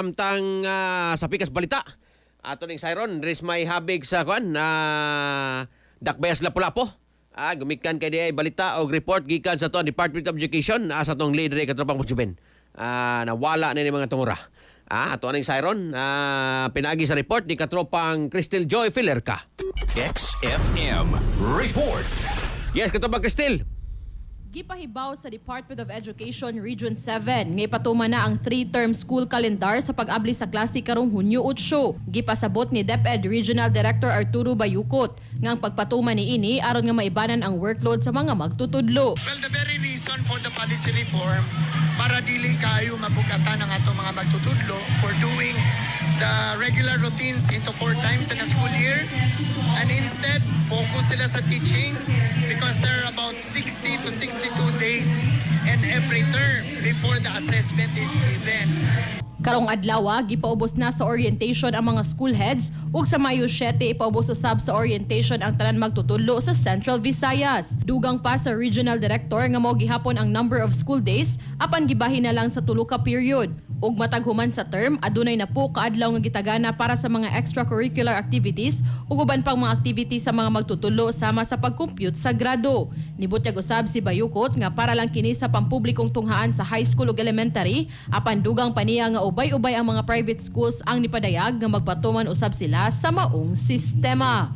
Samtang sa pikas balita, ato ning Siron, res may habig sa kuan na dakbayas Lapu-Lapu. Gumikan kay di balita o report gikan sa to Department of Education sa tong leader katropang Musjuben. Nawala na ni mga tumura. Ato ning Siron, pinagi sa report ni katropang Crystal Joy Filerca. XFM Report. Yes, katropang Crystal. Gipahibaw sa Department of Education Region 7 nga ipatuman na ang 3-term school calendar sa pag-abli sa klase karong Hunyo 8. Gipasabot ni DepEd Regional Director Arturo Bayucot nga ang pagpatuman ni ini aron nga maibanan ang workload sa mga magtutudlo. Well, the very reason for the policy reform para dili kayo mabugatan ang atong mga magtutudlo for doing the regular routines into 4 times in a school year, and instead focus sila sa teaching because there are about 60 to 62 days in every term before the assessment is given. Karong adlaw, gipaubos na sa orientation ang mga school heads ug sa Mayo 7 ipaubos usab sa orientation ang tanan magtutudlo sa Central Visayas. Dugang pa sa Regional Director nga mao gihapon ang number of school days apan gibahin na lang sa tulo ka period. Ug matag human sa term, adunay na po kaadlaw nga gitagana para sa mga extracurricular activities ug uban pang mga activities sa mga magtutudlo sama sa pag-compute sa grado. Nibutyag usab si Bayucot nga para lang kini sa pampublikong tunghaan sa high school ug elementary, apan dugang pa niya nga ubay-ubay ang mga private schools ang nipadayag nga magpatuman usab sila sa maong sistema.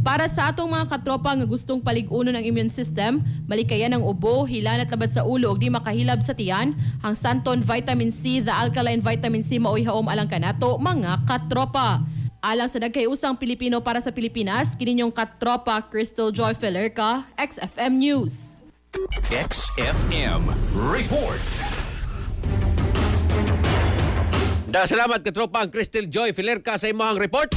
Para sa atong mga katropa nga gustong paligunon ang immune system, malikayan ang ubo, hilanat labat sa ulo ug di makahilab sa tiyan, ang Santon Vitamin C, the alkaline vitamin C maoy haom alang kanato mga katropa. Alang sa nagkayusang Pilipino para sa Pilipinas, kininyong katropa Crystal Joy Filerca, XFM News. XFM Report. Salamat katropang Crystal Joy Filerca sa imong report.